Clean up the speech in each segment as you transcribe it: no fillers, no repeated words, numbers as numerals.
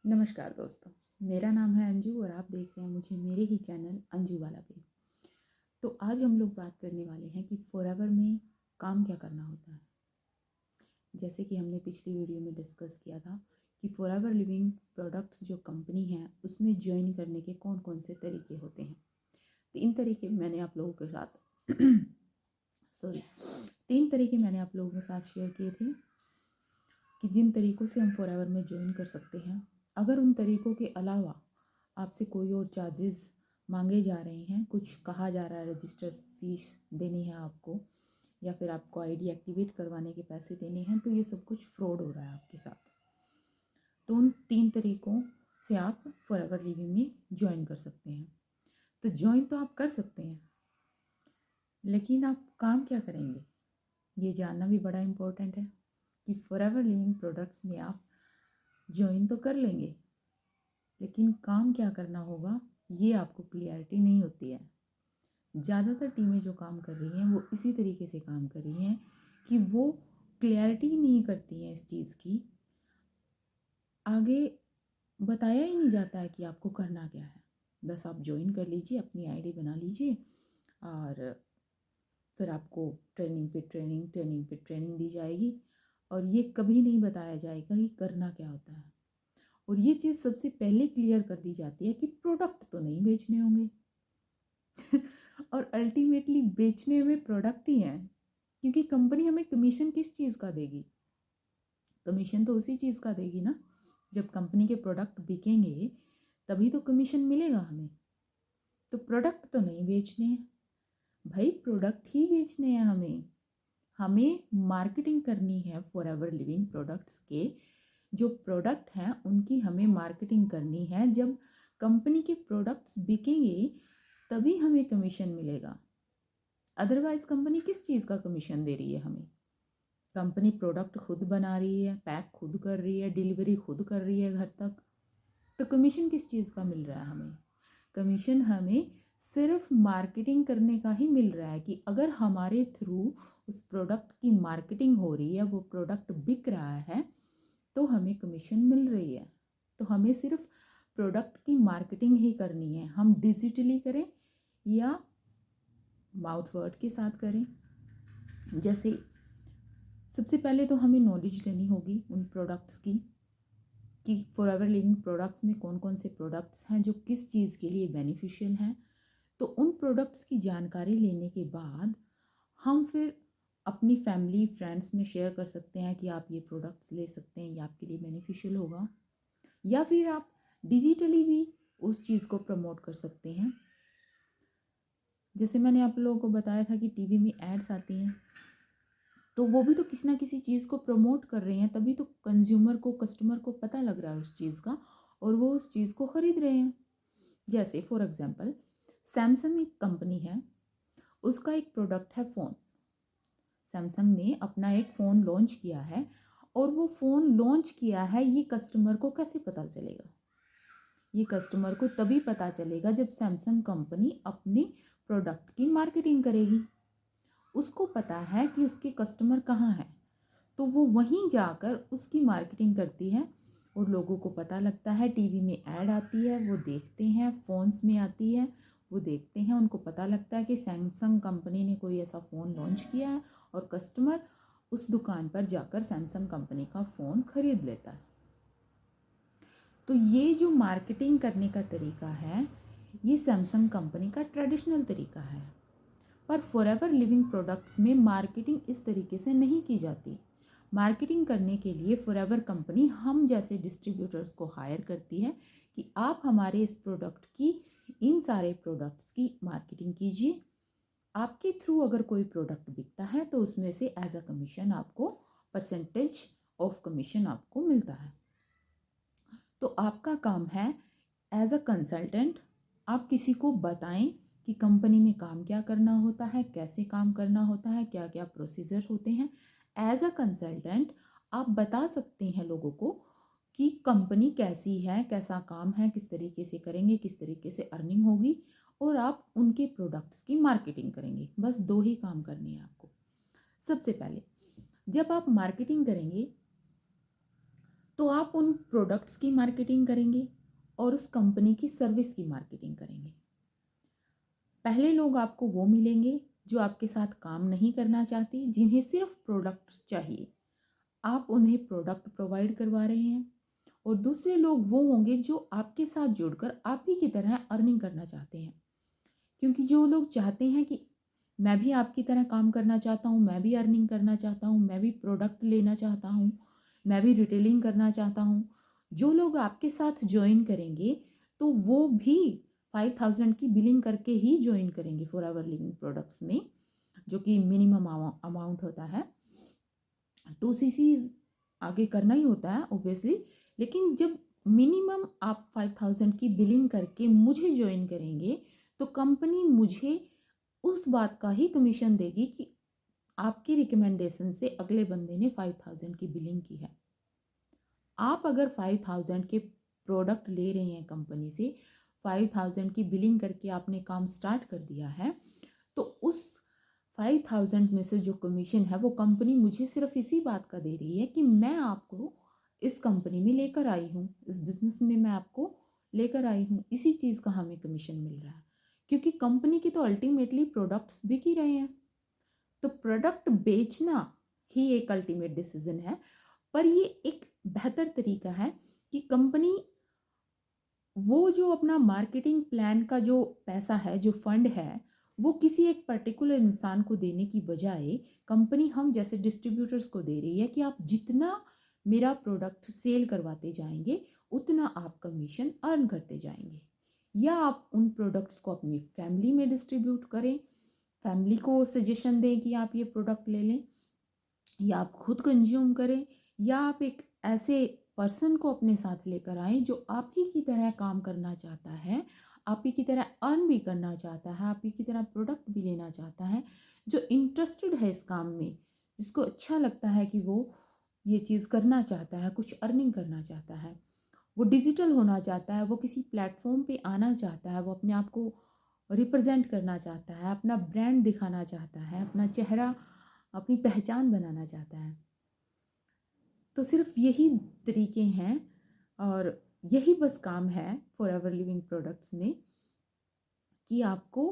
नमस्कार दोस्तों, मेरा नाम है अंजू और आप देख रहे हैं मुझे मेरे ही चैनल अंजू वाला पे। तो आज हम लोग बात करने वाले हैं कि फॉरएवर में काम क्या करना होता है। जैसे कि हमने पिछली वीडियो में डिस्कस किया था कि फॉरएवर लिविंग प्रोडक्ट्स जो कंपनी है उसमें ज्वाइन करने के कौन कौन से तरीके होते हैं। तो इन तरीके मैंने आप लोगों के साथ सॉरी 3 तरीके मैंने आप लोगों के साथ शेयर किए थे कि जिन तरीक़ों से हम फॉरएवर में ज्वाइन कर सकते हैं। अगर उन तरीक़ों के अलावा आपसे कोई और चार्जेस मांगे जा रहे हैं, कुछ कहा जा रहा है रजिस्टर फीस देनी है आपको, या फिर आपको आईडी एक्टिवेट करवाने के पैसे देने हैं, तो ये सब कुछ फ्रॉड हो रहा है आपके साथ। तो उन 3 तरीक़ों से आप फॉरएवर लिविंग में ज्वाइन कर सकते हैं। तो ज्वाइन तो आप कर सकते हैं, लेकिन आप काम क्या करेंगे ये जानना भी बड़ा इम्पोर्टेंट है कि फॉरएवर लिविंग प्रोडक्ट्स में आप ज्वाइन तो कर लेंगे, लेकिन काम क्या करना होगा ये आपको क्लियरिटी नहीं होती है। ज़्यादातर टीमें जो काम कर रही हैं वो इसी तरीके से काम कर रही हैं कि वो क्लियरिटी ही नहीं करती हैं इस चीज़ की। आगे बताया ही नहीं जाता है कि आपको करना क्या है। बस आप ज्वाइन कर लीजिए, अपनी आईडी बना लीजिए और फिर आपको ट्रेनिंग पे ट्रेनिंग दी जाएगी और ये कभी नहीं बताया जाएगा कि करना क्या होता है। और ये चीज़ सबसे पहले क्लियर कर दी जाती है कि प्रोडक्ट तो नहीं बेचने होंगे और अल्टीमेटली बेचने में प्रोडक्ट ही हैं, क्योंकि कंपनी हमें कमीशन किस चीज़ का देगी। कमीशन तो उसी चीज़ का देगी ना, जब कंपनी के प्रोडक्ट बिकेंगे तभी तो कमीशन मिलेगा हमें। तो प्रोडक्ट तो नहीं बेचने हैं भाई, प्रोडक्ट ही बेचने हैं हमें मार्केटिंग करनी है। फॉरएवर लिविंग प्रोडक्ट्स के जो प्रोडक्ट हैं उनकी हमें मार्केटिंग करनी है। जब कंपनी के प्रोडक्ट्स बिकेंगे तभी हमें कमीशन मिलेगा, अदरवाइज़ कंपनी किस चीज़ का कमीशन दे रही है हमें। कंपनी प्रोडक्ट खुद बना रही है, पैक खुद कर रही है, डिलीवरी खुद कर रही है घर तक, तो कमीशन किस चीज़ का मिल रहा है हमें। कमीशन हमें सिर्फ मार्केटिंग करने का ही मिल रहा है कि अगर हमारे थ्रू उस प्रोडक्ट की मार्केटिंग हो रही है, वो प्रोडक्ट बिक रहा है, तो हमें कमीशन मिल रही है। तो हमें सिर्फ प्रोडक्ट की मार्केटिंग ही करनी है, हम डिजिटली करें या माउथ वर्ड के साथ करें। जैसे सबसे पहले तो हमें नॉलेज लेनी होगी उन प्रोडक्ट्स की कि फॉरएवर लिविंग प्रोडक्ट्स में कौन कौन से प्रोडक्ट्स हैं जो किस चीज़ के लिए बेनिफिशियल हैं। तो उन प्रोडक्ट्स की जानकारी लेने के बाद हम फिर अपनी फैमिली फ्रेंड्स में शेयर कर सकते हैं कि आप ये प्रोडक्ट्स ले सकते हैं, ये आपके लिए बेनिफिशियल होगा। या फिर आप डिजिटली भी उस चीज़ को प्रमोट कर सकते हैं। जैसे मैंने आप लोगों को बताया था कि टीवी में एड्स आती हैं, तो वो भी तो किसी ना किसी चीज़ को प्रमोट कर रहे हैं, तभी तो कंज्यूमर को, कस्टमर को पता लग रहा है उस चीज़ का और वो उस चीज़ को ख़रीद रहे हैं। जैसे फॉर एग्जांपल सैमसंग एक कंपनी है, उसका एक प्रोडक्ट है फ़ोन। सैमसंग ने अपना एक फ़ोन लॉन्च किया है और वो फ़ोन लॉन्च किया है, ये कस्टमर को कैसे पता चलेगा। ये कस्टमर को तभी पता चलेगा जब सैमसंग कंपनी अपने प्रोडक्ट की मार्केटिंग करेगी। उसको पता है कि उसके कस्टमर कहाँ हैं, तो वो वहीं जाकर उसकी मार्केटिंग करती है और लोगों को पता लगता है। टीवी में ऐड आती है, वो देखते हैं, फ़ोन्स में आती है, वो देखते हैं, उनको पता लगता है कि सैमसंग कंपनी ने कोई ऐसा फ़ोन लॉन्च किया है और कस्टमर उस दुकान पर जाकर सैमसंग कंपनी का फ़ोन ख़रीद लेता है। तो ये जो मार्केटिंग करने का तरीका है, ये सैमसंग कंपनी का ट्रेडिशनल तरीका है। पर फॉरएवर लिविंग प्रोडक्ट्स में मार्केटिंग इस तरीके से नहीं की जाती। मार्केटिंग करने के लिए फॉरएवर कंपनी हम जैसे डिस्ट्रीब्यूटर्स को हायर करती है कि आप हमारे इस प्रोडक्ट की, इन सारे प्रोडक्ट्स की मार्केटिंग कीजिए। आपके थ्रू अगर कोई प्रोडक्ट बिकता है तो उसमें से एज अ कमीशन आपको परसेंटेज ऑफ कमीशन आपको मिलता है। तो आपका काम है एज अ कंसल्टेंट आप किसी को बताएं कि कंपनी में काम क्या करना होता है, कैसे काम करना होता है, क्या क्या प्रोसीजर होते हैं। एज अ कंसल्टेंट आप बता सकते हैं लोगों को कि कंपनी कैसी है, कैसा काम है, किस तरीके से करेंगे, किस तरीके से अर्निंग होगी, और आप उनके प्रोडक्ट्स की मार्केटिंग करेंगे। बस 2 ही काम करने हैं आपको। सबसे पहले जब आप मार्केटिंग करेंगे तो आप उन प्रोडक्ट्स की मार्केटिंग करेंगे और उस कंपनी की सर्विस की मार्केटिंग करेंगे। पहले लोग आपको वो मिलेंगे जो आपके साथ काम नहीं करना चाहते, जिन्हें सिर्फ प्रोडक्ट्स चाहिए। आप उन्हें प्रोडक्ट प्रोवाइड करवा रहे हैं। और दूसरे लोग वो होंगे जो आपके साथ जुड़कर आप ही की तरह अर्निंग करना चाहते हैं। क्योंकि जो लोग चाहते हैं कि मैं भी आपकी तरह काम करना चाहता हूँ, मैं भी अर्निंग करना चाहता हूँ, मैं भी प्रोडक्ट लेना चाहता हूँ, मैं भी रिटेलिंग करना चाहता हूँ, जो लोग आपके साथ ज्वाइन करेंगे तो वो भी 5000 की बिलिंग करके ही ज्वाइन करेंगे फॉरएवर लिविंग प्रोडक्ट्स में, जो कि मिनिमम अमाउंट होता है। 2 CC आगे करना ही होता है ऑब्वियसली, लेकिन जब मिनिमम आप 5000 की बिलिंग करके मुझे ज्वाइन करेंगे तो कंपनी मुझे उस बात का ही कमीशन देगी कि आपकी रिकमेंडेशन से अगले बंदे ने 5000 की बिलिंग की है। आप अगर 5000 के प्रोडक्ट ले रहे हैं कंपनी से, 5000 की बिलिंग करके आपने काम स्टार्ट कर दिया है, तो उस 5000 में से जो कमीशन है वो कंपनी मुझे सिर्फ इसी बात का दे रही है कि मैं आपको इस कंपनी में लेकर आई हूँ, इस बिज़नेस में मैं आपको लेकर आई हूँ, इसी चीज़ का हमें कमीशन मिल रहा है। क्योंकि कंपनी की तो अल्टीमेटली प्रोडक्ट्स बिक ही रहे हैं, तो प्रोडक्ट बेचना ही एक अल्टीमेट डिसीजन है। पर ये एक बेहतर तरीका है कि कंपनी वो जो अपना मार्केटिंग प्लान का जो पैसा है, जो फंड है, वो किसी एक पर्टिकुलर इंसान को देने की बजाय कंपनी हम जैसे डिस्ट्रीब्यूटर्स को दे रही है कि आप जितना मेरा प्रोडक्ट सेल करवाते जाएंगे उतना आप कमीशन अर्न करते जाएंगे। या आप उन प्रोडक्ट्स को अपनी फैमिली में डिस्ट्रीब्यूट करें, फैमिली को सजेशन दें कि आप ये प्रोडक्ट ले लें, या आप खुद कंज्यूम करें, या आप एक ऐसे पर्सन को अपने साथ लेकर आएँ जो आप ही की तरह काम करना चाहता है, आप ही की तरह अर्न भी करना चाहता है, आप ही की तरह प्रोडक्ट भी लेना चाहता है, जो इंटरेस्टेड है इस काम में, जिसको अच्छा लगता है कि वो ये चीज़ करना चाहता है, कुछ अर्निंग करना चाहता है, वो डिजिटल होना चाहता है, वो किसी प्लेटफॉर्म पे आना चाहता है, वो अपने आप को रिप्रेजेंट करना चाहता है, अपना ब्रांड दिखाना चाहता है, अपना चेहरा, अपनी पहचान बनाना चाहता है। तो सिर्फ यही तरीके हैं और यही बस काम है फॉरएवर लिविंग प्रोडक्ट्स में कि आपको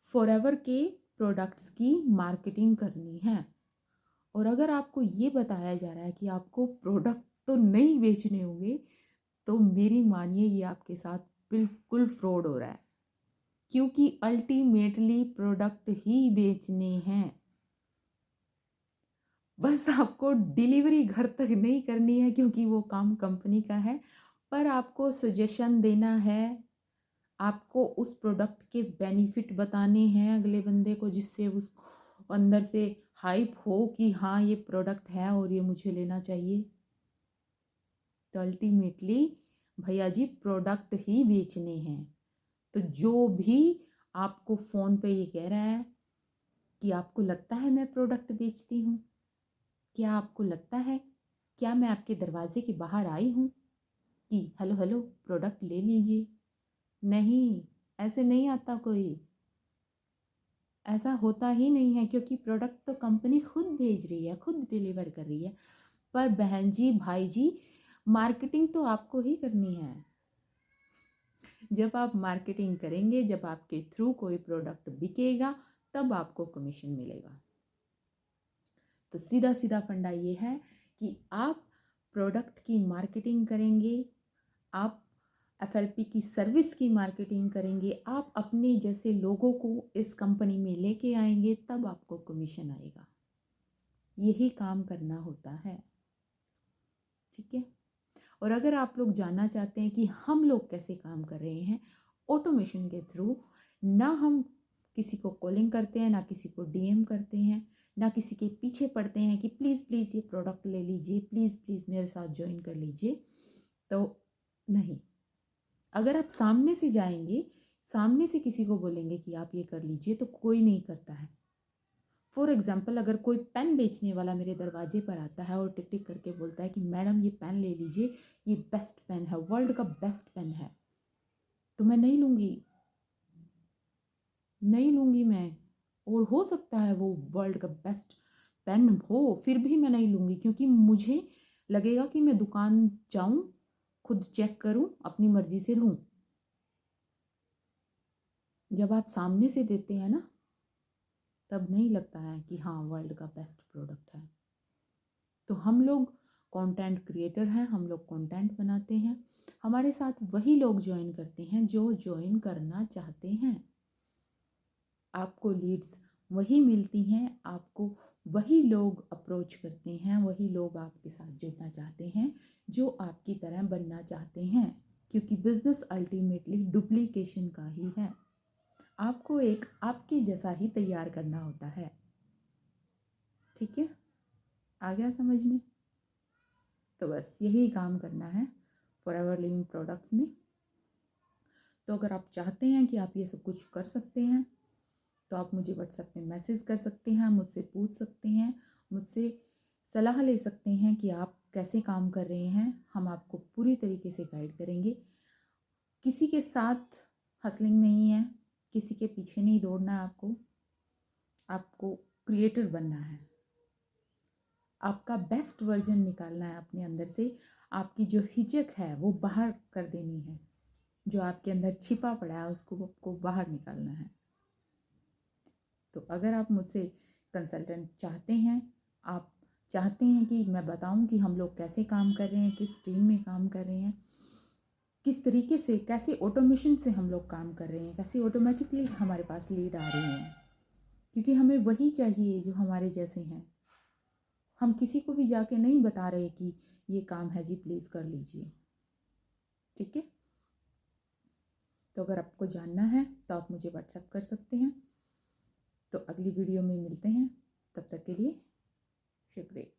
फॉरएवर के प्रोडक्ट्स की मार्केटिंग करनी है। और अगर आपको ये बताया जा रहा है कि आपको प्रोडक्ट तो नहीं बेचने होंगे, तो मेरी मानिए ये आपके साथ बिल्कुल फ्रॉड हो रहा है, क्योंकि अल्टीमेटली प्रोडक्ट ही बेचने हैं। बस आपको डिलीवरी घर तक नहीं करनी है क्योंकि वो काम कंपनी का है, पर आपको सजेशन देना है, आपको उस प्रोडक्ट के बेनिफिट बताने हैं अगले बंदे को, जिससे उस अंदर से हाइप हो कि हाँ ये प्रोडक्ट है और ये मुझे लेना चाहिए। तो अल्टीमेटली भैया जी प्रोडक्ट ही बेचने हैं। तो जो भी आपको फ़ोन पे ये कह रहा है कि आपको लगता है मैं प्रोडक्ट बेचती हूँ, क्या आपको लगता है, क्या मैं आपके दरवाजे के बाहर आई हूँ कि हेलो हेलो प्रोडक्ट ले लीजिए? नहीं, ऐसे नहीं आता कोई, ऐसा होता ही नहीं है, क्योंकि प्रोडक्ट तो कंपनी खुद भेज रही है, खुद डिलीवर कर रही है। पर बहन जी, भाई जी, मार्केटिंग तो आपको ही करनी है। जब आप मार्केटिंग करेंगे, जब आपके थ्रू कोई प्रोडक्ट बिकेगा, तब आपको कमीशन मिलेगा। तो सीधा सीधा फंडा ये है कि आप प्रोडक्ट की मार्केटिंग करेंगे, आप एफएलपी की सर्विस की मार्केटिंग करेंगे, आप अपने जैसे लोगों को इस कंपनी में लेके आएंगे, तब आपको कमीशन आएगा। यही काम करना होता है, ठीक है। और अगर आप लोग जानना चाहते हैं कि हम लोग कैसे काम कर रहे हैं ऑटोमेशन के थ्रू, ना हम किसी को कॉलिंग करते हैं, ना किसी को डीएम करते हैं, ना किसी के पीछे पड़ते हैं कि प्लीज़ प्लीज़ ये प्रोडक्ट ले लीजिए, प्लीज़ प्लीज़ मेरे साथ ज्वाइन कर लीजिए, तो नहीं। अगर आप सामने से जाएंगे, सामने से किसी को बोलेंगे कि आप ये कर लीजिए, तो कोई नहीं करता है। फॉर एग्जाम्पल, अगर कोई पेन बेचने वाला मेरे दरवाजे पर आता है और टिक टिक करके बोलता है कि मैडम ये पेन ले लीजिए, ये बेस्ट पेन है, वर्ल्ड का बेस्ट पेन है, तो मैं नहीं लूँगी, नहीं लूँगी मैं। और हो सकता है वो वर्ल्ड का बेस्ट पेन हो, फिर भी मैं नहीं लूँगी, क्योंकि मुझे लगेगा कि मैं दुकान जाऊं, खुद चेक करूं, अपनी मर्जी से लूं। जब आप सामने से देते हैं ना, तब नहीं लगता है कि हाँ वर्ल्ड का बेस्ट प्रोडक्ट है। तो हम लोग कंटेंट क्रिएटर हैं, हम लोग कंटेंट बनाते हैं, हमारे साथ वही लोग ज्वाइन करते हैं जो ज्वाइन करना चाहते हैं। आपको लीड्स वही मिलती हैं, आपको वही लोग अप्रोच करते हैं, वही लोग आपके साथ जुड़ना चाहते हैं जो आपकी तरह बनना चाहते हैं, क्योंकि बिजनेस अल्टीमेटली डुप्लीकेशन का ही है। आपको एक आपके जैसा ही तैयार करना होता है। ठीक है, आ गया समझ में? तो बस यही काम करना है फॉरएवर लिविंग प्रोडक्ट्स में। तो अगर आप चाहते हैं कि आप ये सब कुछ कर सकते हैं, तो आप मुझे व्हाट्सएप में मैसेज कर सकते हैं, मुझसे पूछ सकते हैं, मुझसे सलाह ले सकते हैं कि आप कैसे काम कर रहे हैं। हम आपको पूरी तरीके से गाइड करेंगे। किसी के साथ हसलिंग नहीं है, किसी के पीछे नहीं दौड़ना है। आपको क्रिएटर बनना है, आपका बेस्ट वर्जन निकालना है अपने अंदर से। आपकी जो हिचक है वो बाहर कर देनी है, जो आपके अंदर छिपा पड़ा है उसको आपको बाहर निकालना है। तो अगर आप मुझसे कंसल्टेंट चाहते हैं, आप चाहते हैं कि मैं बताऊं कि हम लोग कैसे काम कर रहे हैं, किस टीम में काम कर रहे हैं, किस तरीके से, कैसे ऑटोमेशन से हम लोग काम कर रहे हैं, कैसे ऑटोमेटिकली हमारे पास लीड आ रही हैं, क्योंकि हमें वही चाहिए जो हमारे जैसे हैं। हम किसी को भी जाके नहीं बता रहे कि ये काम है जी, प्लीज़ कर लीजिए। ठीक है, तो अगर आपको जानना है तो आप मुझे व्हाट्सएप कर सकते हैं। तो अगली वीडियो में मिलते हैं, तब तक के लिए शुक्रिया।